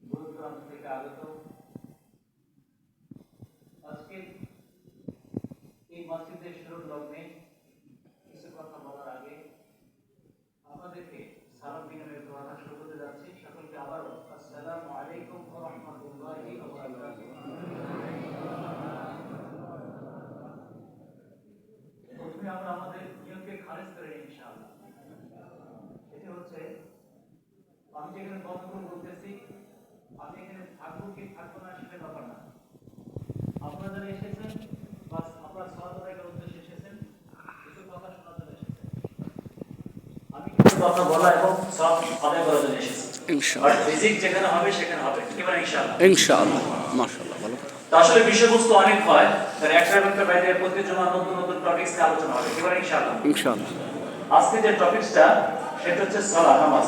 দূর দূরান্ত থেকে আগত। আজকে এই মসজিদের শুরুর লগ্নে কিছু কথা বলার আগে আপনাদেরকে সালাম বিনিময়ের কথা শুরু করতে যাচ্ছি। সকলকে আবারও আসসালামু আলাইকুম ওয়া রাহমাতুল্লাহি ওয়া বারাকাতুহু। প্রথমে আমরা আমাদের নিয়মকে খারিজ করে নিই ইনশাআল্লাহ। এটি হচ্ছে, আমি যেখানে কথাগুলো বলতেছি আমি এখানে থাকবো কি থাকবো না সেটা ব্যাপার না। আপনারা যারা এসেছেন বা আপনারা সালাত আদায়ের উদ্দেশ্যে এসেছেন, কিছু কথা শোনার জন্য এসেছেন, আমি কিছু কথা বলা এবং সালাত আদায় করার জন্য এসেছি ইনশাআল্লাহ। আর ফিজিক যেখানে হবে সেখানে হবে, ঠিক আছে ইনশাআল্লাহ। ইনশাআল্লাহ, মাশাআল্লাহ, ভালো কথা। তো আসলে বিষয়বস্তু অনেক হয়, তার একটা বাইরে প্রতি জমা নতুন নতুন টপিকস নিয়ে আলোচনা হবে, ঠিক আছে ইনশাআল্লাহ। ইনশাআল্লাহ আজকে যে টপিকসটা সেটা হচ্ছে সালাত, নামাজ।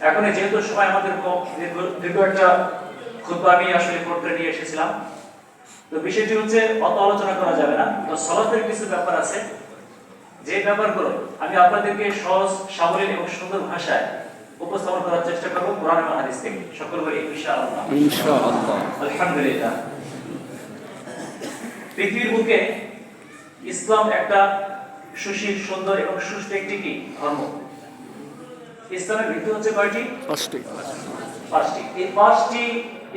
এখন যেহেতু সময় আমাদের কম, দীর্ঘ একটা খুতবা আমি আসলে করতে নিয়ে এসেছিলাম, তো বিষয়টি হচ্ছে অত আলোচনা করা যাবে না। তো সালাতের কিছু ব্যাপার আছে, যে ব্যাপারগুলো আমি আপনাদেরকে সহজ সাবলীল এবং সুন্দর ভাষায় উপস্থাপন করার চেষ্টা করব কোরআন এবং হাদিস থেকে। সকল বলি ইনশাআল্লাহ। ইনশাআল্লাহ। আলহামদুলিল্লাহ। পৃথিবীর বুকে ইসলাম একটা সুশীল, সুন্দর এবং সুষ্ঠু একটি কি ধর্ম। ইসলামের ভিত্তি হচ্ছে কয়টি? পাঁচটি। এই পাঁচটি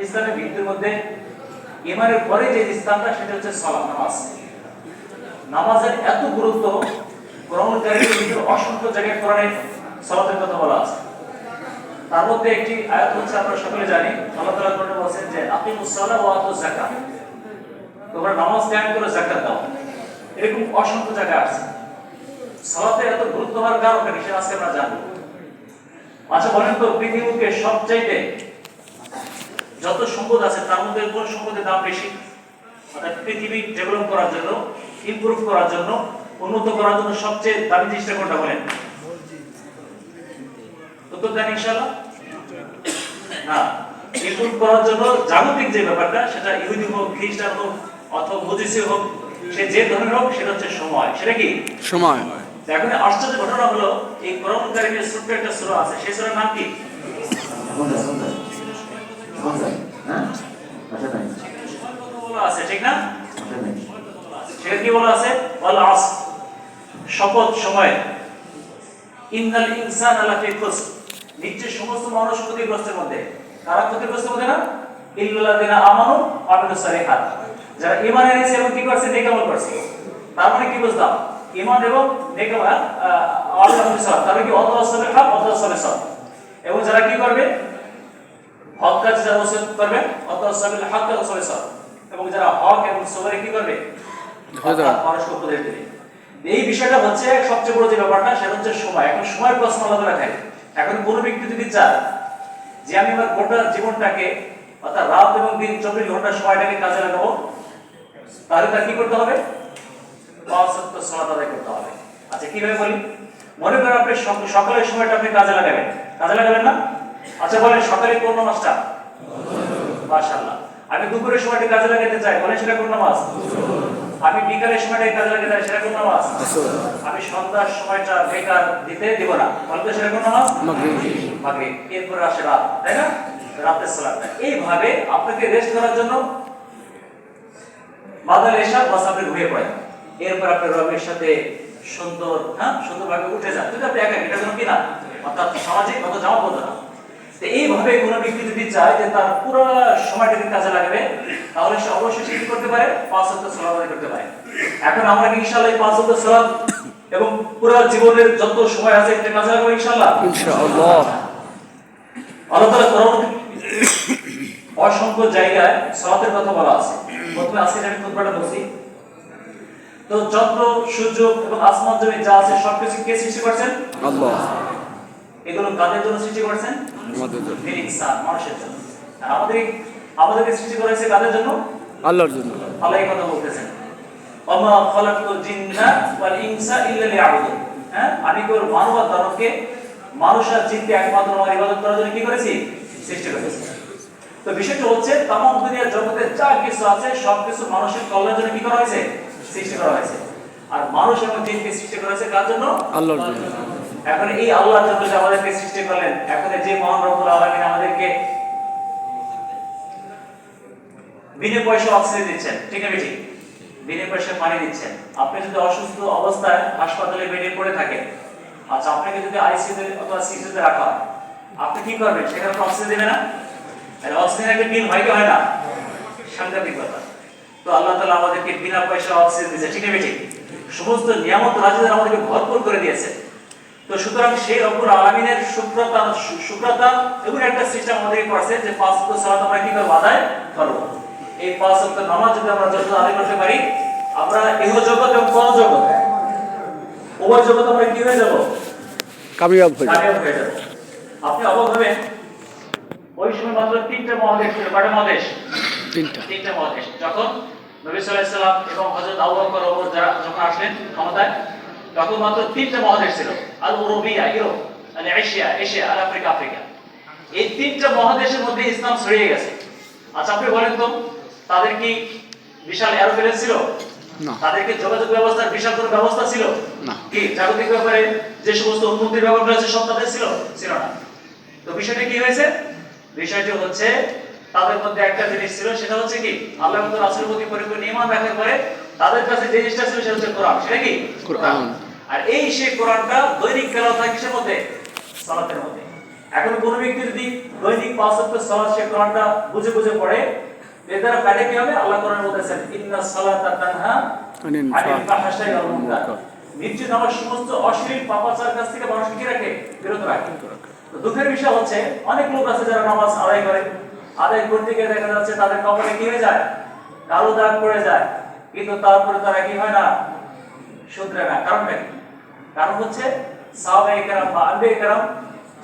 ইসলামের ভিত্তির মধ্যে ঈমানের পরে যে ইসলামটা সেটা হচ্ছে সালাত, নামাজ। নামাজের এত গুরুত্ব, কোরআনুল কারীমের ভিতরে অসংখ্য জায়গায় কোরআনে সালাতের কথা বলা আছে। তার মধ্যে একটি আয়াত হচ্ছে, আমরা সকলে জানি, আল্লাহ তাআলা কোরআনে বলেছেন যে আকিমুস সালাহ ওয়া আতুজ যাকাত, তোমরা নামাজ কায়েম করো, যাকাত দাও। এরকম অসংখ্য জায়গা আছে। সালাতের এত গুরুত্ব হওয়ার কারণ কি সেটা আজকে আমরা জানব। আচ্ছা বলেন তো, পৃথিবীতে সবচাইতে যত সম্পদ আছে তার মধ্যে কোন সম্পদের দাম বেশি? অর্থাৎ পৃথিবী ডেভেলপ করার জন্য, ইমপ্রুভ করার জন্য, উন্নত করার জন্য সবচেয়ে দামি জিনিসটা কোনটা বলেন? উত্তর দেন ইনশাআল্লাহ। না, ইমপ্রুভ করার জন্য জাগতিক যে ব্যাপারটা, সেটা ইহুদি হোক, খ্রিস্টান হোক অথবা মজুসি হোক, সে যে ধরনের হোক, সেটা হচ্ছে সময়। সেটা কি? সময়। এখন আশ্চর্য ঘটনা হলো, এই কোরআনুল কারীমের ছোট্ট একটা সূরা আছে, সেই সূরার নাম কি? আছে, ঠিক না? সেটা কি বলা আছে? ওয়াল আসর, শপথ সময়। ইন্নাল ইনসানা লাফি খুসর, নিশ্চয় সমস্ত মানুষ ক্ষতিগ্রস্তের মধ্যে। কারা ক্ষতিগ্রস্তের মধ্যে? না ইল্লাল্লাযিনা আমানু ওয়া আমিলুস সালিহাত, যারা ঈমান এনেছে এবং কি করছে? নেক আমল করছে। তার মানে কি বুঝলাম? ঈমান এবং নেক আমল, আল্লাহর সালাত, তার কি অতওয়াসাবিল হক অতওয়াসাবিস সাবর, এবং যারা কি করবে? হক কাজ যারা ওসিয়ত করবে, অতওয়াসাবিল হক অতওয়াসাবিস সাবর, এবং যারা হক এবং সবরে কি করবে? মানুষকে উপদেশ দেবে। এই বিষয়টা হচ্ছে সবচেয়ে বড় যে ব্যাপারটা, সেটা হচ্ছে সময়। এখন সময়ের প্রশ্ন আলাদা রাখে। এখন কোনো ব্যক্তি যদি চায় যে আমি আমার গোটা জীবনটাকে, অর্থাৎ রাত এবং দিন 24 ঘন্টা সময়টাকে কাজে লাগাবো, তাহলে তার কি করতে হবে? পাঁচ ওয়াক্ত সালাত আদায় করতে হবে। আচ্ছা কিভাবে বলি? মনে করেন আপনি সকালের সময়টা আপনি কাজে লাগাবেন না? আচ্ছা বলেন, সকালে কোন নামাজটা? মাশাআল্লাহ। আমি দুপুরের সময়টা কাজে লাগাতে চাই, বলেন সেটা কোন নামাজ? আমি বিকালের সময়টা কাজে লাগাতে চাই, সেটা কোন নামাজ? আমি সন্ধ্যার সময়টা বেকার দিতে দেব না, তাহলে সেটা কোন নামাজ? মাগরিব। এরপর আসে রাত, তাই না? রাতের সালাতটা। এইভাবে আপনাকে রেস্ট করার জন্য বাদাল এশা বাস আপনি ঘুমিয়ে পড়েন। এরপর আপনি রবের সাথে সুন্দরভাবে উঠে যান। যদি আপনি একা, এটা কোনো কি না, অর্থাৎ সামাজিক অত জামা বলতে না। তো এইভাবে কোনো ব্যক্তি যদি চায় যে তার পুরো সময়টাকে কাজে লাগাবে, তাহলে সে অবশ্যই কি করতে পারে? পাঁচ ওয়াক্ত সালাত আদায় করতে পারে। এখন আমরা কি ইনশাআল্লাহ এই পাঁচ ওয়াক্ত সালাত এবং পুরো জীবনের যত সময় আছে এটা কাজে লাগাবো ইনশাআল্লাহ? ইনশাআল্লাহ। আল্লাহ তাআলা কোরআনে অসংখ্য জায়গায় সালাতের কথা বলা আছে। প্রথমে আজকে আমি খুতবাটা বলছি, তো চন্দ্র, সূর্য এবং আসমান জমিন যা আছে সবকিছু কে সৃষ্টি করেছেন? আল্লাহ। এগুলো কাদের জন্য সৃষ্টি করেছেন? আমাদের জন্য, ইনসান, মানুষের জন্য। আর আমাদেরকে সৃষ্টি করেছে কাদের জন্য? আল্লাহর জন্য। আল্লাহ এই কথা বলতেছেন, ওমা খালাকতুল জিন্না ওয়াল ইনসা ইল্লা লিয়াবুদুন। আমি কেবল মানব আর দানবকে, মানুষ আর জিনকে একমাত্র আমার ইবাদত করার জন্য কি করেছি? সৃষ্টি করেছি। তো বিষয়টা হচ্ছে, তামাম দুনিয়ার জগতে যা কিছু আছে সবকিছু মানুষের কল্যাণের জন্য কি করা হয়েছে? সৃষ্টি করা হয়েছে। আর মানুষ এবং জিনকে সৃষ্টি করা হয়েছে কার জন্য? আল্লাহর জন্য। এখন এই আল্লাহ জন্য যে আমাদেরকে সৃষ্টি করলেন, এখন যে মহান রব্বুল আলামিন আমাদেরকে বিনা পয়সা অক্সিজেন দিচ্ছেন, ঠিক আছে ঠিক, বিনা পয়সা পানি দিচ্ছেন। আপনি যদি অসুস্থ অবস্থায় হাসপাতালে বেডে পড়ে থাকেন, আচ্ছা আপনাকে যদি আইসিইউতে অথবা সিসিউতে রাখা হয়, আপনি কি করবেন? সেখানে অক্সিজেন দেবে না? তাহলে অক্সিজেন একটা বিল হয় কি হয় না? সাংঘাতিক কথা। তো আল্লাহ তাআলা আমাদেরকে বিনা পয়সা অক্সিজেন দিয়েছে, ঠিক আছে ঠিক, সমস্ত নিয়ামত রাজিদান আমাদেরকে ভরপুর করে দিয়েছে। তো সুতরাং সেই রব্বুল আলামিনের শুকরাতা এমন একটা সিস্টেম আমাদেরকে করেছে যে পাঁচ ওয়াক্ত সালাত আমরা কি করব? আদায় করব। এই পাঁচ ওয়াক্ত নামাজ যদি আমরা যত আদায় করতে পারি, আমরা ইহজগৎ এবং পরজগৎ উভয় জগৎ আমরা কি হয়ে যাব? কামিয়াব হয়ে যাবে। কামিয়াব হয়ে যাব। আপনি অবাক হবেন, ওই সময় মাত্র 3টা মহাদেশ ছিল। কয়টা মহাদেশ? 3টা মহাদেশ। যখন নবী সাল্লাল্লাহু আলাইহি সাল্লাম এবং হযরত আবু বকর ওমর যারা যখন আসলেন ক্ষমতায়, তখন মাত্র 3টা মহাদেশ ছিল। আল ইউরোপিয়া, ইউরোপ, আল এশিয়া, এশিয়া, আর আফ্রিকা, আফ্রিকা। এই 3টা মহাদেশের মধ্যে ইসলাম ছড়িয়ে গেছে। আচ্ছা আপনি বলেন তো, তাদের কি বিশাল এরোপ্লেন ছিল? না। তাদের কি যোগাযোগ ব্যবস্থার বিশাল কোনো ব্যবস্থা ছিল? না। কি জাগতিক ব্যাপারে যে সমস্ত উন্নতির ব্যাপারগুলো আছে সব তাদের ছিল? ছিল না। তো বিষয়টা কি হয়েছে? বিষয়টি হচ্ছে তাদের মধ্যে একটা জিনিস ছিল, সেটা হচ্ছে কি আল্লাহ এবং রাসূলের প্রতি পরিপূর্ণ ঈমান রাখার পরে তাদের কাছে যে জিনিসটা ছিল সেটা হচ্ছে কোরআন। সেটা কি? কোরআন। আর এই সেই কোরআনটা দৈনিক তেলাওয়াত হয় কিসের মধ্যে? সালাতের মধ্যে। এখন কোনো ব্যক্তি যদি দৈনিক 5 ওয়াক্ত সালাত সে কোরআনটা বুঝে বুঝে পড়ে, এর দ্বারা ফায়দা কি হবে? আল্লাহ কোরআনে বলেছেন ইন্নাস সালাতা তানহা আনিল ফাহশাই ওয়াল মুনকার। নিশ্চয় নামাজ সমস্ত অশ্লীল পাপাচার কাছ থেকে মানুষকে কি রাখে? বিরত রাখে। তো দুঃখের বিষয় হচ্ছে অনেক লোক আছে যারা নামাজ আদায় করে, আদায় করতে গিয়ে দেখা যাচ্ছে তাদের কপালে কি হয়ে যায়? কালো দাগ পড়ে যায়, কিন্তু তারপরে তারা কি হয় না? শুধরে না। কারণটা কি? কারণ হচ্ছে সাহাবায়ে কেরাম বা আম্বিয়ায়ে কেরাম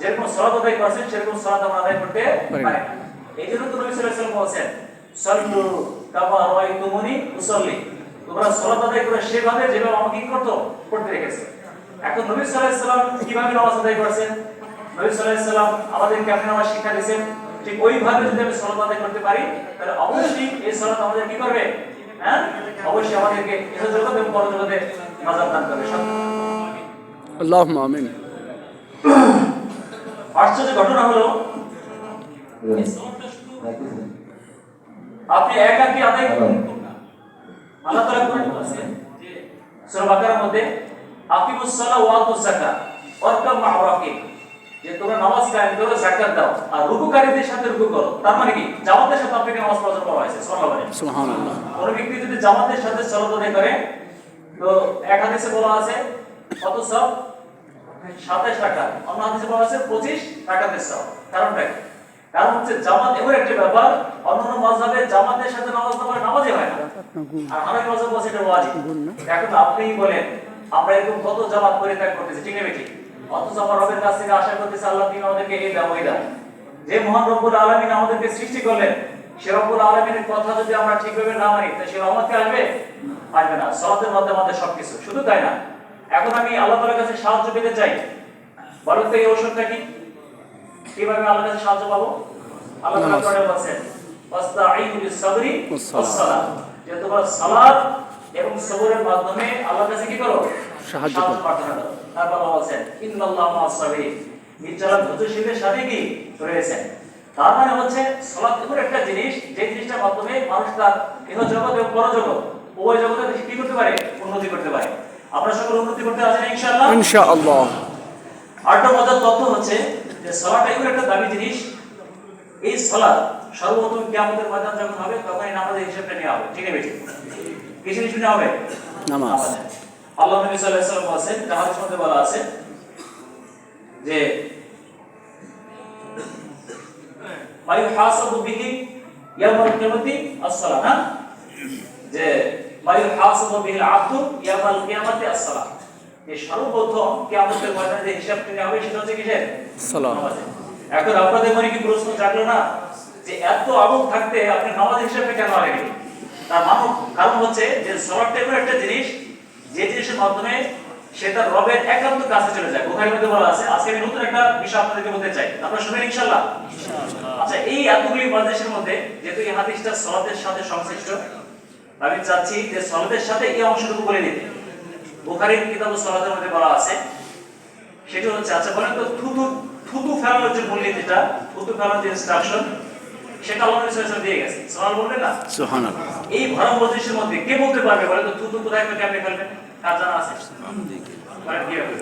যেরকম সালাত আদায় করেছেন সেরকম সালাত আমরা আদায় করতে পারি না। এই জন্য তো নবী সাল্লাল্লাহু আলাইহি ওয়াসাল্লাম বলেছেন সাল্লু কামা রাআইতুমুনি উসাল্লি, তোমরা সালাত আদায় করে সেভাবে যেভাবে আমাকে কি করতে রেখেছে। এখন নবী সাল্লাল্লাহু আলাইহি ওয়াসাল্লাম কিভাবে নামাজ আদায় করেছেন? নবী সাল্লাল্লাহু আলাইহি ওয়াসাল্লাম আমাদেরকে আপনি নামাজ শিক্ষা দিয়েছেন, ঠিক ওইভাবে যদি আমি সালাত আদায় করতে পারি, তাহলে অবশ্যই এই সালাত আমাদের কি করবে? হ্যাঁ, অবশ্যই আমাদেরকে ইহজগৎ এবং পরজগতে নাজাত দান করবে। আল্লাহুম্মা আমিন। আশ্চর্য ঘটনা হলো, আপনি একাকী আদায় করুন। আল্লাহ তাআলা কোরআনে বলেছেন যে সূরা বাকারার মধ্যে আকিমুস সালাহ ওয়া আতুজ যাকাত ওয়ারকাম মা'আ রাকিব, যে তোমরা নামাজ কায়েম করো, যাকাত দাও আর রুকুকারীদের সাথে রুকু করো। তার মানে কি? জামাতের সাথে আপনাকে নামাজ পড়তে বলা হয়েছে। সুবহানাল্লাহ। কোন ব্যক্তি যদি জামাতের সাথে সালাত আদায় করে, তো এক হাদিসে বলা আছে কত সওয়াব? 27 রাকাত। অন্য হাদিসে বলা আছে 25 রাকাতের সওয়াব। কারণটা কি? কারণ হচ্ছে জামাত এমন একটা ব্যাপার, অন্যান্য মাযহাবে জামাতের সাথে নামাজ না পড়লে নামাজই হয় না, আর হানাফি মাযহাব বলে এটা ওয়াজিব। এখন আপনিই বলেন আমরা এরকম কত জামাত পরিত্যাগ করতেছি, ঠিক না ঠিক? অথচ আমার রবের কাছ থেকে আশা করতেছি আল্লাহ তুমি আমাদেরকে এই দাও ওই দাও। যে মহান রব্বুল আলামিন আমাদেরকে সৃষ্টি করলেন, সে রব্বুল আলামিনের কথা যদি আমরা ঠিকভাবে না মানি, তাহলে সে রহমত কি আসবে? আসবে না। সালাতের মধ্যে আমাদের সবকিছু। শুধু তাই না, এখন আমি আল্লাহ তাআলার কাছে সাহায্য পেতে চাই, বলেন তো এই ঔষধটা কি? কিভাবে আল্লাহর কাছে সাহায্য পাবো? আল্লাহ তাআলা কোরআনে বলেছেন ওয়াস্তাঈনু বিস-সাবরি ওয়াস-সালাত, যে তোমরা সালাত এবং সবরের মাধ্যমে আল্লাহর কাছে কি করো? সাহায্য প্রার্থনা করো। তারপর আল্লাহ বলেছেন ইন্নাল্লাহা মা'আস-সাবিরিন, নিশ্চয় ধৈর্যশীলদের সাথে কি রয়েছেন। তার মানে হচ্ছে সালাত এমন একটা জিনিস, যে জিনিসটার মাধ্যমে মানুষ তার ইহজগৎ এবং পরজগৎ উভয় জগতে কি করতে পারে? উন্নতি করতে পারে। আমরা সকলে উন্নতি করতে আছি না ইনশাআল্লাহ? ইনশাআল্লাহ। আরেকটা মজার তথ্য হচ্ছে যে সালাত এমন একটা দামি জিনিস, এই সালাত সর্বপ্রথম কিয়ামতের ময়দান যখন হবে তখন এই নামাজের হিসাবটা নেওয়া হবে, ঠিক আছে? কিসের হিসাব নেওয়া হবে? নামাজ। আল্লাহ নবী সাল্লাল্লাহু আলাইহি ওয়াসাল্লাম বলেছেন, হাদিসের মধ্যে বলা আছে যে মায়ুহাসাবু বিহি ইয়াউমাল কিয়ামাতি as-সালাহ, যে মায়ুহাসাবু বিহিল আবদু ইয়াউমাল কিয়ামাতি as-সালাহ, এই সর্বপ্রথম কিয়ামতের ময়দানে যে হিসাবটা নেওয়া হবে সেটা হচ্ছে কিসের? সালাত। এখন আপনাদের মনে কি প্রশ্ন জাগলো না যে এত আমল থাকতে আপনি নামাজ হিসাবে কেন আলেন? তার কারণ হচ্ছে যে সালাতটা এমন একটা জিনিস, যে জিনিসের মাধ্যমে সে তার রবের একান্ত কাছে চলে যায়। বুখারীর মধ্যে বলা আছে। আজকে আমি নতুন একটা বিষয় আপনাদেরকে বলতে চাই, আপনারা শুনবেন ইনশাআল্লাহ? আচ্ছা, এই এতগুলি হাদিসের মধ্যে যেহেতু এই হাদিসটা সালাতের সাথে সংশ্লিষ্ট, আমি চাচ্ছি যে সালাতের সাথে এই অংশটুকু বলে দিতে। বুখারীর কিতাবুস সালাতের মধ্যে বলা আছে সেটা হচ্ছে, আচ্ছা বলেন তো, থুতু থুতু ফেলানোর যে মূলনীতিটা, থুতু ফেলানোর যে ইনস্ট্রাকশন, সেটা আল্লাহ নবী সাল্লাল্লাহু আলাইহি ওয়াসাল্লাম দিয়ে গেছে। সুবহানাল্লাহ বলবেন না? সুবহানাল্লাহ। এই ভরা মজলিসের মধ্যে কে বলতে পারবে বলেন তো, থুতু কোথায় কেমনে ফেলবেন? কার জানা আছে? বলেন কি হবে?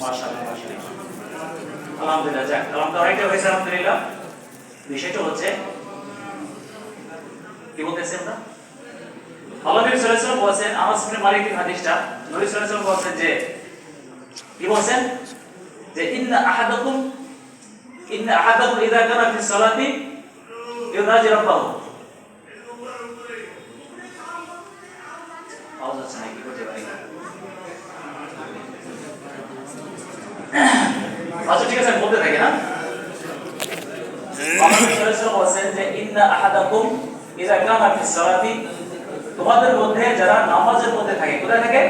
মাশাআল্লাহ, মাশাআল্লাহ, আলহামদুলিল্লাহ। যাক, কালামটা অনেকটা হয়েছে, আলহামদুলিল্লাহ। বিষয়টা হচ্ছে কি বলতেছি আমরা, আল্লাহ নবী সাল্লাল্লাহু আলাইহি ওয়াসাল্লাম বলেছেন, আনাস ইবনে মালিকের হাদিসটা, নবী সাল্লাল্লাহু আলাইহি ওয়াসাল্লাম বলেছেন যে, কি বলেছেন যে ইন্না আহাদাকুম ইযা কানা ফিস সালাতি ইউনাজি রাব্বাহু। আওয়াজ আছে নাকি? করতে পারি না। আচ্ছা ঠিক আছে, বলতে থাকি না। আল্লাহ নবী সাল্লাল্লাহু আলাইহি ওয়াসাল্লাম বলেছেন যে ইন্না আহাদাকুম ইযা কানা ফিস সালাতি, তোমাদের মধ্যে যারা নামাজের মধ্যে থাকে, কোথায় থাকে?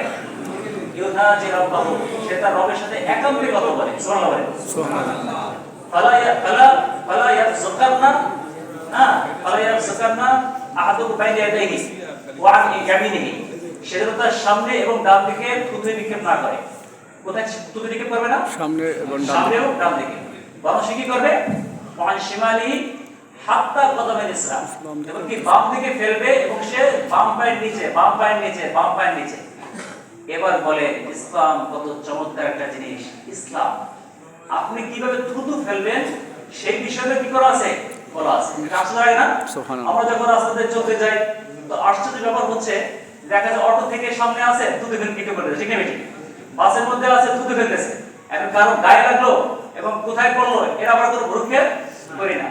ইউনাজি রাব্বাহু, সে তার রবের সাথে একান্তে কথা বলে। সুবহানাল্লাহ বলে। সুবহানাল্লাহ। ফালা ইয়াযকারনা আহাদুকুম বাইনা ইয়াদাইহি ওয়া আন ইয়ামিনিহি, সে যেন তার সামনে এবং ডান দিকে থুতু নিক্ষেপ না করে। কোথায় থুতু নিক্ষেপ করবে না? সামনে এবং সামনে এবং ডান দিকে। বরং সে কি করবে? ওয়া আন শিমালিহি হাত্তা কদমেল ইসলাম, এবং কি বাম দিকে ফেলবে, এবং সে বাম পায়ের নিচে, বাম পায়ের নিচে, বাম পায়ের নিচে। এবার বলে ইসলাম কত চমৎকার একটা জিনিস। ইসলাম আপনি কিভাবে থুতু ফেলবেন সেই বিষয়ে কি করা আছে, বলা আছে। এটা আসলে হয় না? আমরা যখন রাস্তাতে চলতে যাই, তো আশ্চর্য ব্যাপার হচ্ছে, দেখা যায় অটো থেকে সামনে আছে, থুতু ফেলে পিটে করে দেয়, ঠিক না বেটি? বাসের মধ্যে আছে, থুতু ফেলতেছে। এখন কারো গায়ে লাগলো এবং কোথায় পড়লো, এর আবার কোনো ভ্রুক্ষেপ করি না।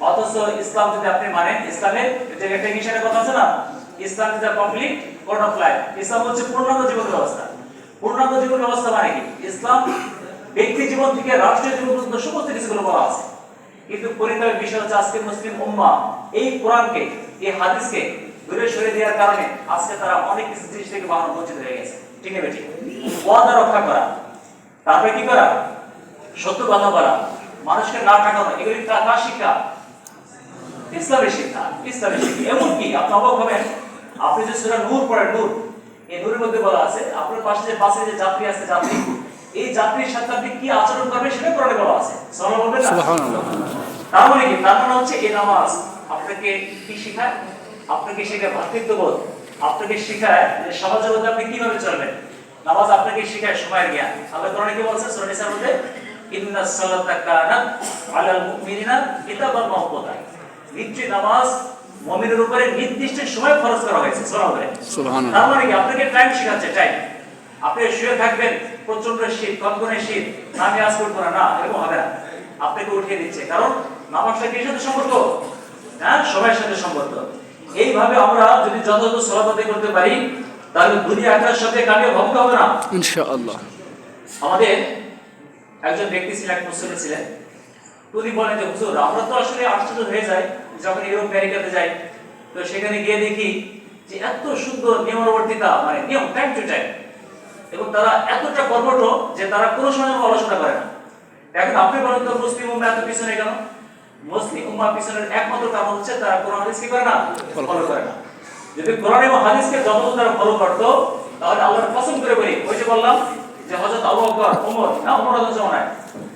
অথচ ইসলাম যদি আপনি মানেন, ইসলামের যে একটা ইংলিশের কথা আছে না, Islam is the complete code of life. ইসলাম হচ্ছে পূর্ণাঙ্গ জীবন ব্যবস্থা। পূর্ণাঙ্গ জীবন ব্যবস্থা মানে কি? ইসলাম ব্যক্তি জীবন থেকে রাষ্ট্রীয় জীবন পর্যন্ত সমস্ত কিছুগুলো বলা আছে। কিন্তু পরিতাপের বিষয় হচ্ছে, আজকে মুসলিম উম্মাহ এই কোরআনকে, এই হাদিসকে দূরে সরিয়ে দেওয়ার কারণে আজকে তারা অনেক কিছু জিনিস থেকে বানানো বঞ্চিত হয়ে গেছে, ঠিক না বেটি? ওয়াদা রক্ষা করা, তারপরে কি করা? সত্য কথা বলা, মানুষকে না ঠকানো, এগুলি কার শিক্ষা? ইসলামের শিক্ষা, ইসলামের শিক্ষা। এমনকি আপনি অবাক হবেন, আপনি যে সূরা নূর পড়েন, নূর, এই নূরের মধ্যে বলা আছে আপনার পাশে যে বাসে যে যাত্রী আছে, যাত্রী, এই যাত্রীর সাথে আপনি কি আচরণ করবেন সেটা কোরআনে বলা আছে। সুবহানাল্লাহ বলবেন না? সুবহানাল্লাহ। তার মানে কি? তার মানে হচ্ছে এই নামাজ আপনাকে কি শেখায়? আপনাকে শেখায় ভাতৃত্ববোধ, আপনাকে শেখায় যে সমাজের মধ্যে আপনি কিভাবে চলবেন। নামাজ আপনাকে শেখায় সময়ের জ্ঞান। আল্লাহ কোরআনে কি বলছে? সূরা নিসার মধ্যে, ইন্নাস সালাতা কানাত আলাল মুমিনিনা কিতাবান মাওকুতা, নিশ্চয়ই নামাজ মুমিনের উপরে নির্দিষ্ট সময় ফরজ করা হয়েছে। সুবহানাল্লাহ। তার মানে কি? আপনাকে টাইম শেখাচ্ছে, টাইম। আপনি শুয়ে থাকবেন, প্রচন্ড শীত, কনকনে শীত, আমি আজ করবো না, এরকম হবে না। আপনাকে উঠিয়ে দিচ্ছে, কারণ নামাজটা কিসের সাথে সম্পর্ক? হ্যাঁ, সময়ের সাথে সম্পর্ক। এইভাবে আমরা যদি যথাযথ সালাত আদায় করতে পারি, তাহলে দুনিয়া আখিরাতের সাথে কাটিয়ে ভাবতে হবে না, ইনশাআল্লাহ। আমাদের একজন ব্যক্তি ছিলেন, এক মুসলিম ছিলেন। উনি বলেন যে হুজুর, আমরা তো আসলে আশ্চর্য হয়ে যাই যখন ইউরোপ আমেরিকাতে যাই, তো সেখানে গিয়ে দেখি যে এত সুন্দর নিয়মানুবর্তিতা, মানে নিয়ম, টাইম টু টাইম, এবং তারা এতটা কর্মঠ যে তারা কোনো সময় আলোচনা করে না। এখন আপনি বলেন তো, মুসলিম উম্মাহ এত পিছনে কেন? মুসলিম উম্মাহ পিছনের একমাত্র কারণ হচ্ছে তারা কোরআন হাদিসকে করে না, ফলো করে না। যদি কোরআন এবং হাদিসকে যতটা তারা ফলো করতো, তাহলে আল্লাহর কসম করে বলি, ওই যে বললাম যে হযরত আবু বকর, ওমর, না ওমর রাদিয়াল্লাহু জামানায়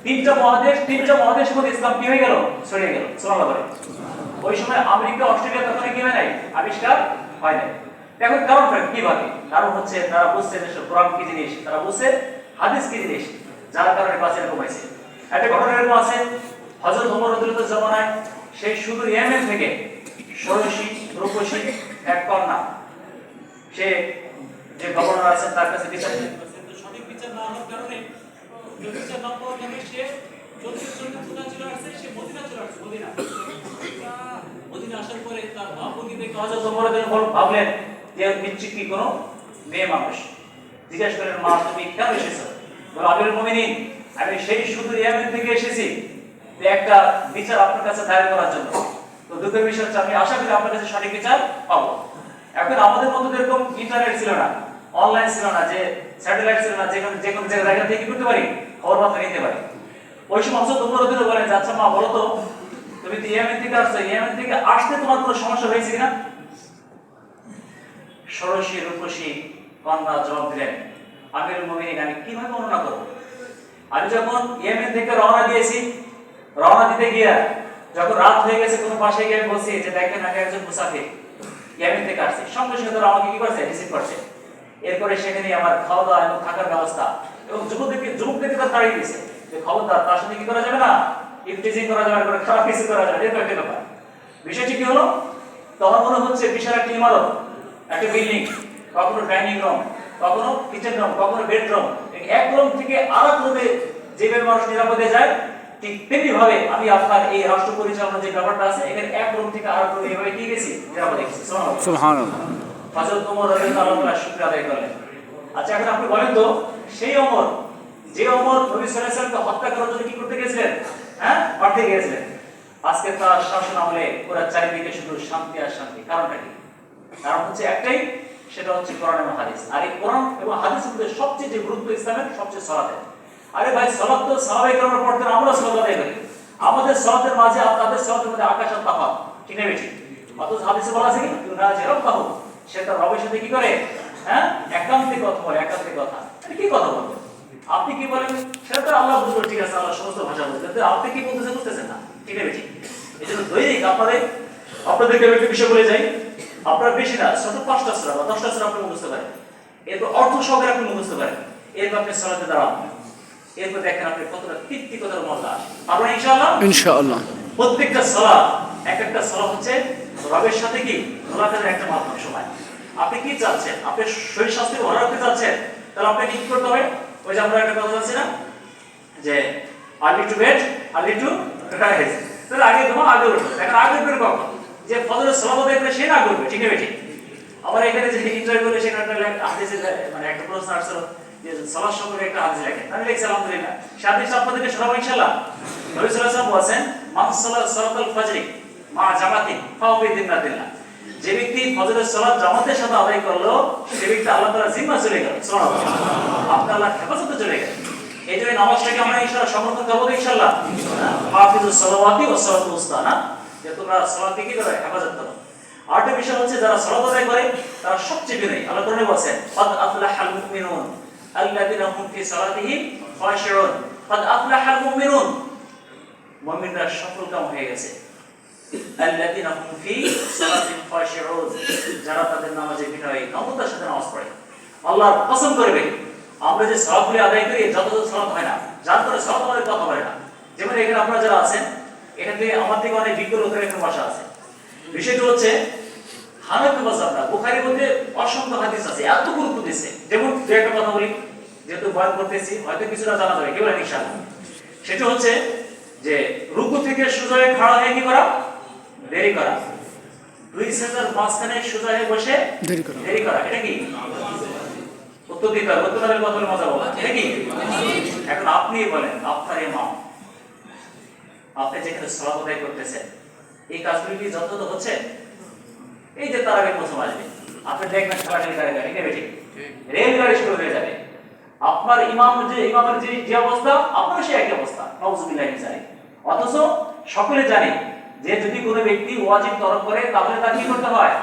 তিনটা মহাদেশের মধ্যে ইসলাম কি হয়ে গেল? ছড়িয়ে গেল। সুবহানাল্লাহ বলে। ওই সময় আমেরিকা, অস্ট্রেলিয়া তখন কি হয় নাই? আবিষ্কার হয় নাই। এখন কারণটা কিভাবে? কারণ হচ্ছে তারা বুঝছে যে কোরআন কি জিনিস, তারা বুঝছে হাদিস কি জিনিস, যার কারণে পাশে এরকম হয়েছে। একটা ঘটনা এরকম আছে, হযরত ওমর রাদিয়াল্লাহু জামানায় সেই সুদূর ইয়েমেন থেকে ষোড়শী রূপসী এক কন্যা, সে যে গভর্নর আছেন তার কাছে বিচার করতেছে, তো সঠিক বিচার না হওয়ার কারণে, বিচার না পাওয়ার কারণে সে 34 জন খুদা চলে আসছে, সে মদিনা চলে আসছে। মদিনা আসার পরে তার বাবুকে দেখে হযরত ওমর রাদিয়াল্লাহু ভাবলেন যে নিশ্চয়ই কি কোনো মেয়ে মানুষ। জিজ্ঞাসা করেন, মা তুমি কেন এসেছো? বলে, আমিরুল মুমিনিন, আমি সেই সুদূর ইয়েমেন থেকে এসেছি একটা বিচার আপনার কাছে দায়ের করার জন্য। তো দুঃখের বিষয় হচ্ছে, আমি আশা করি আপনার কাছে সঠিক বিচার পাবো। এখন আমাদের মতো এরকম ইন্টারনেট ছিল না, অনলাইন ছিল না, যে স্যাটেলাইট ছিল না, যে কোনো জায়গা থেকে কি করতে পারি, খবর পাত্র নিতে পারি। ওই সময় হযরত ওমর রাদিয়াল্লাহু বলেন, আচ্ছা মা বলো তো, তুমি তো ইয়েমেন থেকে আসছো, ইয়েমেন থেকে আসতে তোমার কোনো সমস্যা হয়েছে কিনা? ষোড়শী রূপসী কন্যা জবাব দিলেন, আমিরুল মুমিনিন আমি কিভাবে বর্ণনা করব? আমি যখন ইয়েমেন থেকে রওনা দিয়েছি, রওনা দিতে গিয়া যখন রাত হয়ে গেছে কোনো পাশে গিয়ে বলছি যে দেখেন আমি একজন মুসাফির ইয়েমেন থেকে আসছি, সঙ্গে সঙ্গে তারা আমাকে কি করছে, রিসিভ করছে। এরপরে সেখানে আমার খাওয়া দাওয়া এবং থাকার ব্যবস্থা এবং যুবকদেরকে তারা তাড়িয়ে দিয়েছে যে খবরদার তার সাথে কি করা যাবে না, ইফটিজিং করা যাবে না, খারাপ কিছু করা যাবে, এরকম একটা ব্যাপার। বিষয়টি কি হলো, তখন মনে হচ্ছে বিশাল একটা ইমারত, একটা বিল্ডিং, কখনো ডাইনিং রুম, কখনো কিচেন রুম, কখনো বেডরুম, এক রুম থেকে আরেক রুমে যেভাবে মানুষ নিরাপদে যায় ঠিক তেমনি ভাবে আমি আপনার এই রাষ্ট্র পরিচালনা যে ব্যাপারটা আছে এখানে এক রুম থেকে আরেক রুমে এভাবে কি গেছি, নিরাপদে গেছি। সুবহানাল্লাহ। হযরত ওমর রাদিয়াল্লাহু তাআলা শুকরিয়া আদায় করলেন। আচ্ছা এখন আপনি বলেন তো, সেই ওমর যে ওমর নবী সাল্লাল্লাহু আলাইহি ওয়াসাল্লামকে হত্যা করার জন্য কি করতে গিয়েছিলেন, হ্যাঁ, পাঠে গিয়েছিলেন, আজকে তার শাসন আমলে পুরো চারিদিকে শুধু শান্তি আর শান্তি। কারণটা কি? কারণ হচ্ছে একটাই, সেটা হচ্ছে কোরআন এবং হাদিস। আর এই কোরআন এবং হাদিসের মধ্যে সবচেয়ে যে গুরুত্ব ইসলামের, সবচেয়ে সালাতের। আরে ভাই সালাত তো সাহাবায়ে কেরামের পড়তেন, আমরা সালাত আদায় করি। আমাদের সালাতের মাঝে আর তাদের সালাতের মধ্যে আকাশ আর তফাৎ, ঠিক না বেঠিক? অথচ হাদিসে বলা আছে কি ইউনাজি রাব্বাহু, সে তার রবের সাথে কি করে, হ্যাঁ, একান্তে কথা বলে, একান্তে কথা। এটা কি কথা বলবেন? আপনি কি বলেন সেটা তো আল্লাহ বুঝলো, ঠিক আছে, আল্লাহ সমস্ত ভাষা বুঝতে, কিন্তু আপনি কি বলতেছেন বুঝতেছেন না, ঠিক না বেঠিক? এই জন্য দৈনিক আপনাদেরকে একটা বিষয় বলে যাই, আপনারা বেশি না ছোট 5টা সূরা বা 10টা সূরা আপনি মুখস্থ করেন, এরপর অর্থ সহকারে আপনি মুখস্থ করেন, এরপর আপনি সালাতে দাঁড়ান, এরপর দেখেন আপনি কতটা তৃপ্তি, কতটা মজা আসে। পারবেন ইনশাআল্লাহ? ইনশাআল্লাহ। প্রত্যেকটা সালাত, এক একটা সালাত হচ্ছে রবের সাথে কি মোলাকাতের একটা মাধ্যম সময়। আপনি কি চাচ্ছেন? আপনি শরীর স্বাস্থ্য ভালো রাখতে চাচ্ছেন, তাহলে আপনাকে কি করতে হবে? ওই যে আমরা একটা কথা বলছি না যে early to bed early to rise, তাহলে আগে ঘুমাও আগে উঠো। এখন আগে উঠবে কখন? যে ফজরের সালাত আদায় করে সে না করবে, ঠিক আছে? আমার এখানে যে এনজয় করে সেটা হাদিসে মানে একটা প্রশ্ন আসছিল যে সালাত সম্পর্কে একটা হাদিস লেখেন, আমি লিখছি আলহামদুলিল্লাহ, সে হাদিস আপনাদেরকে শোনাবো ইনশাআল্লাহ। নবী সাল্লাল্লাহু আলাইহি ওয়াসাল্লাম বলেছেন মান সালাতাল ফজর মা জামাতি ফাওয়া বিদিনাতিল্লাহ, যে ব্যক্তি ফজরের সালাত জামাতের সাথে আদায় করলো সে ব্যক্তি আল্লাহ তাআলার জিম্মা চলে গেল, সুবহানাল্লাহ, আপনার আল্লাহর হেফাজতে চলে গেল। এই জন্য নামাজটাকে আমরা ইনশাআল্লাহ সমর্থন করব ইনশাআল্লাহ। হাফিজুস সালাওয়াতি ওয়াস সালাতুল উসতা, না, যে তোমরা সালাতকে কি করো, হেফাজত করো। আরেকটা বিষয় হচ্ছে যারা সালাত আদায় করে তারা সবচেয়ে বিনয়ী। আল্লাহ কোরআনে বলেছেন ক্বাদ আফলাহাল মুমিনুন আল্লাযিনা হুম ফি সালাতিহিম খাশিউন, ক্বাদ আফলাহাল মুমিনুন, মুমিনরা সফলকাম হয়ে গেছে। আল্লাযিনা হুম ফি সালাতিহিম খাশিউন, যারা তাদের নামাজে বিনয়ী, নম্রতার সাথে নামাজ পড়ে। আল্লাহ কসম করবে আমরা যে সালাতগুলি আদায় করি যত সালাত হয় না, যার করে সালাত আমাদের কথা বলে না। যেমন এখানে আপনারা যারা আছেন, এখান থেকে আমার থেকে অনেক বিজ্ঞ লোকের এখানে বসা আছে। বিষয়টা হচ্ছে হানাফি মাযহাবটা বুখারীর মধ্যে অসংখ্য হাদিস আছে, এত গুরুত্ব দিয়েছে। যেমন যে একটা কথা বলি, যেহেতু বয়ান করতেছি হয়তো কিছুটা জানা যাবে, কি বলেন ইনশাআল্লাহ? সেটা হচ্ছে যে রুকু থেকে সোজা হয়ে খাড়া হয়ে কি করা, দেরি করা, দুই সেজদার মাঝখানে সোজা হয়ে বসে দেরি করা, এটা কি? উত্তর দিতে হবে, উত্তর দিলে কথা বলে মজা বলা, এটা কি? এখন আপনি বলেন, আপনার ইমাম, আপনি যেখানে সালাত আদায় করতেছেন এই কাজগুলি কি যথাযথ হচ্ছে? এই যে তার আগে প্রথম আসবে, আপনি দেখবেন ঠেলাঠেলি গাড়ি গাড়ি নেবে, ঠিক রেলগাড়ি শুরু হয়ে যাবে। আপনার ইমামের যে অবস্থা, আপনার সেই একই অবস্থা, নাউযুবিল্লাহি মিন যালিক। অথচ সকলে জানে যে যদি কোনো ব্যক্তি ওয়াজিব তরক করে তাহলে তার কি করতে হয়,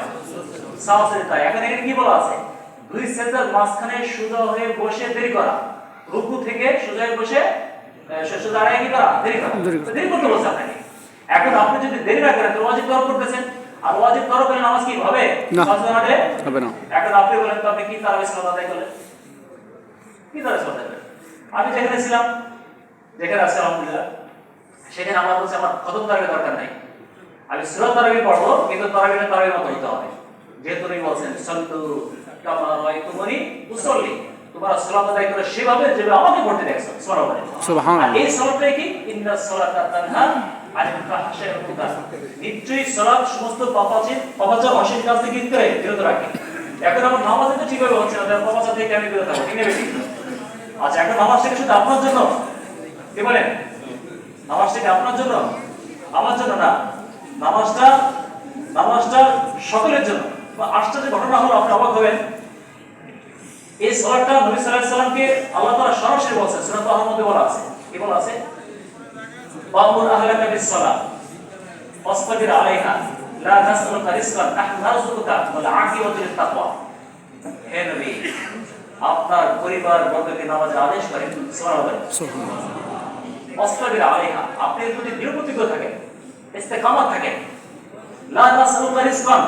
সাওয়া সেজদা। এখন এখানে কি বলা আছে? দুই সেজদার মাঝখানে সোজা হয়ে বসে দেরি করা, রুকু থেকে সোজা হয়ে বসে সোজা দাঁড়ায় কি করা, দেরি করা, দেরি করতে বলছে আপনাকে। এখন আপনি যদি দেরি না করেন তো ওয়াজিব তরক করতেছেন, আর ওয়াজিব তরক করলে নামাজ কি হবে? হবে না। এখন আপনি বলেন তো আপনি কি তারাবি সালাত আদায় করলেন? কি তারাবি সালাত আদায় করলেন? আমি যেখানে ছিলাম, যেখানে আছি আলহামদুলিল্লাহ, সেখানে আমার বলছে আমার খতম তারাবির দরকার নাই, আমি সূরা তারাবি পড়বো, কিন্তু তারাবিটা তারাবির মতো হতে হবে। যেহেতু উনি বলছেন সাল্লু কামা রাআইতুমুনি উসাল্লি, তোমরা সালাত আদায় করে সেভাবে যেভাবে আমাকে পড়তে দেখছো, সুবহানাল্লাহ। এই সালাতটাই কি ইন্নাস সালাতা তানহা আনিল ফাহশাই ওয়াল মুনকার, নিশ্চয়ই সালাত সমস্ত পাপাচার অশ্লীল কাজ থেকে বিরত রাখে। এখন আমার নামাজে তো ঠিকভাবে হচ্ছে না, পাপাচার থেকে আমি বিরত থাকবো, ঠিক না বেশি? আচ্ছা, এখন নামাজটা কি শুধু আপনার জন্য? কি বলেন? নামাজটা কি আপনার জন্য? আমার জন্য না, নামাজটা সকলের জন্য। আশ্চর্য ঘটনা হলো, আপনি অবাক হবেন, এই সালাতটা নবী সাল্লাল্লাহু আলাইহি ওয়াসাল্লামকে আল্লাহ তাআলা সরাসরি বলেছেন, সূরা তাহার মধ্যে বলা আছে, কি বলা আছে? ওয়ামুর আহলাকা বিস-সালাত ওয়াসতাবির আলাইহা লা তাসআলুকা রিজকান নাহনু নারযুকুকা ওয়াল আকিবাতু লিত-তাকওয়া। হে নবী আপনার পরিবার বর্গকে নামাজের আদেশ করেন সুবহানাল্লাহ সুবহানাল্লাহ। ওয়াসতাবির আলাইহা আপনি এর প্রতি দৃঢ় প্রতিজ্ঞ থাকেন ইস্তেকামত থাকেন লা নাসআলুকা রিজকান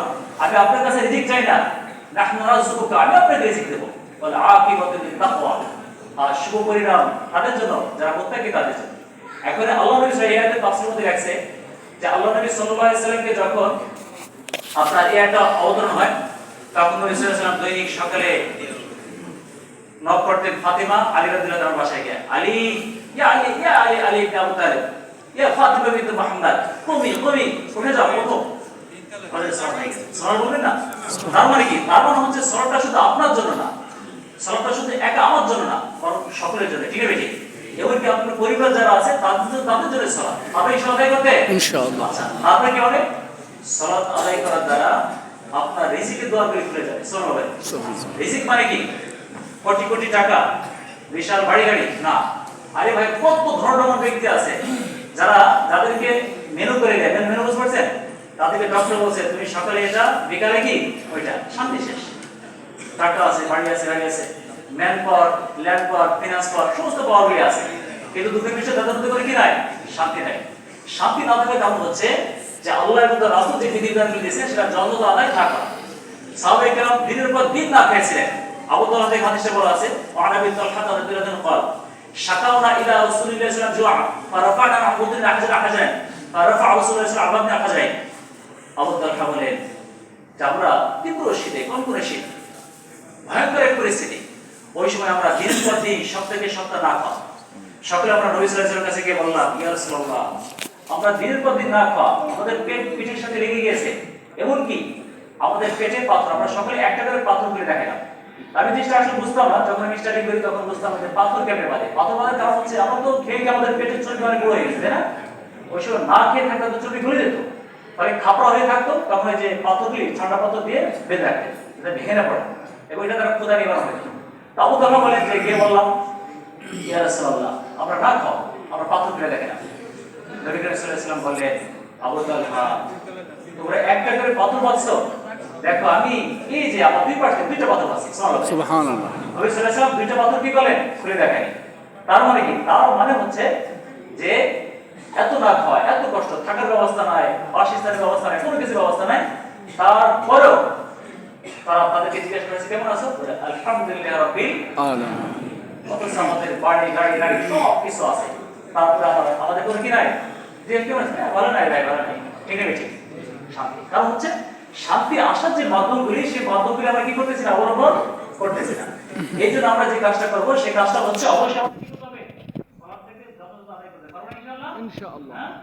আমি আপনার কাছে রিজিক চাই না নাহনু নারযুকুকা আমি আপনাকে রিজিক দেব ওয়াল আকিবাতু লিত তাকওয়া আর শুভ পরিণাম তাদের জন্য যারা মুত্তাকি তাদের জন্য এখন আল্লাহ নবী সাল্লাল্লাহু আলাইহি ওয়াসাল্লাম তাফসীর মধ্যে রাখছে যে আল্লাহ নবী সাল্লাল্লাহু আলাইহি ওয়াসাল্লামকে যখন আপনার এই একটা অবতরণ হয় তখন নবী সাল্লাল্লাহু আলাইহি ওয়াসাল্লাম দৈনিক সকালে নক করতেন ফাতিমা আলী রাদিয়াল্লাহু তাআলার বাসায় গিয়ে আলী ইয়া আলী ইয়া আলী আলী ইবনে আবু তালিব ইয়া ফাতিমা বিনত মুহাম্মদ কুমি উঠে যাও ওঠো আমাদের সালাত বলবেন না তার মানে কি তার মানে হচ্ছে সালাতটা শুধু আপনার জন্য না সালাতটা শুধু একা আমার জন্য না বরং সকলের জন্য ঠিক আছে এমনকি আপনার পরিবার যারা আছে তাদের জন্য সালাত আপনি সালাত আদায় করতে ইনশাআল্লাহ। আচ্ছা আপনি কি হবে সালাত আদায় করার দ্বারা আপনার রিজিকের দুয়ারগুলি খুলে যাবে সুবহানাল্লাহ সুবহানাল্লাহ। রিজিক মানে কি কোটি কোটি টাকা বিশাল বাড়ি গাড়ি না আরে ভাই কত ধর্মমান ব্যক্তি আছে যাদেরকে মেনু করে দেয় মেনু বুঝতে পারছেন তাদেরকে ডক্টর বলছে তুমি সকালে এটা বিকালে কি ওইটা শান্তি শেষ টাকা আছে বাড়ি আছে গাড়ি আছে ম্যান পাওয়ার ল্যান্ড পাওয়ার ফিনান্স পাওয়ার সমস্ত পাওয়ারগুলি আছে কিন্তু দুঃখের বিষয় তাদের মধ্যে করে কি নাই শান্তি নাই শান্তি না থাকার কারণ হচ্ছে যে আল্লাহ এবং তার রাসূল যে বিধিবিধানগুলি দিয়েছে সেটা যথাযথ আদায় থাকা সাহাবায়ে কেরাম দিনের পর দিন না খেয়েছিলেন আবু তালহা থেকে হাদিসে বলা আছে ওয়ানাবি তালহা রাদিয়াল্লাহু আনহু قال শাকাওনা ইলা রাসূলিল্লাহি সাল্লাল্লাহু আলাইহি ওয়াসাল্লাম ফারাফানা আবুদুল আহজান ফারাফা রাসূলুল্লাহি সাল্লাল্লাহু আলাইহি ওয়াসাল্লাম আবদুল আবু তালহা বলেন যে আমরা তীব্র শীতে কোন শীত ভয়ঙ্কর এক পরিস্থিতি ওই সময় আমরা দিন পর দিন সপ্তাহে সপ্তাহ না খাওয়া সকালে আমরা নবী সাল্লাল্লাহু আলাইহি ওয়াসাল্লামের কাছে গিয়ে বললাম ইয়া রাসূলুল্লাহ আমরা দিনের পর দিন না খাওয়া আমাদের পিঠের সাথে লেগে গিয়েছে এমনকি আমাদের পেটে পাথর আমরা সকলে একটা করে পাথর করে দেখালাম আমি জিনিসটা আসলে বুঝতাম না যখন আমি স্টাডি করি তখন বুঝতাম যে পাথর কেমনে বাঁধে পাথর বাঁধার কারণ হচ্ছে আমরা তো খেয়ে আমাদের পেটের চর্বি অনেক বড় হয়ে গেছে তাই না ওই সময় না খেয়ে থাকলে তো চর্বি গলে যেত ফলে খাপড়া হয়ে থাকতো তখন ওই যে পাথরগুলি ঠান্ডা পাথর দিয়ে বেঁধে রাখতে এটা ভেঙে না পড়ে এবং এটা তারা ক্ষুধা নিবারণ হয়ে যেত তা আবু তালহা বলেন যে গিয়ে বললাম ইয়া রাসূলুল্লাহ আমরা না খাও আমরা পাথর করে দেখালাম নবী করিম সাল্লাল্লাহু আলাইহি ওয়াসাল্লাম বললেন আবু তালহা তোমরা একটা করে পাথর বাঁধছো দেখো আমি এই যে আমার দুই পাশে দুইটা পাথর আছে সুবহানাল্লাহ সুবহানাল্লাহ। নবী সাল্লাল্লাহু আলাইহি ওয়াসাল্লাম দুইটা পাথর কি করলেন খুলে দেখাই তার মানে কি তার মানে হচ্ছে যে এত না খাওয়া এত কষ্ট থাকার ব্যবস্থা নাই বাসস্থানের ব্যবস্থা নাই কোনো কিছু ব্যবস্থা নাই তারপরেও তারা তাদেরকে জিজ্ঞাসা করেছে কেমন আছো বলে আলহামদুলিল্লাহ রাব্বিল আলামিন। অথচ আমাদের বাড়ি গাড়ি সব কিছু আছে তারপরে আমাদের কোনো কি নাই যে কেমন আছে ভালো নাই ভাই ভালো নাই ঠিক আছে ঠিক শান্তি কারণ হচ্ছে শান্তি আসার যে মাধ্যমগুলি সেই মাধ্যমগুলি আমরা কি করতেছি না অবলম্বন করতেছি না এই জন্য আমরা যে কাজটা করবো সেই কাজটা হচ্ছে অবশ্যই আমাদের কি করতে হবে সালাত থেকে যথাযথ আদায় করতে পারবো ইনশাআল্লাহ ইনশাআল্লাহ। হ্যাঁ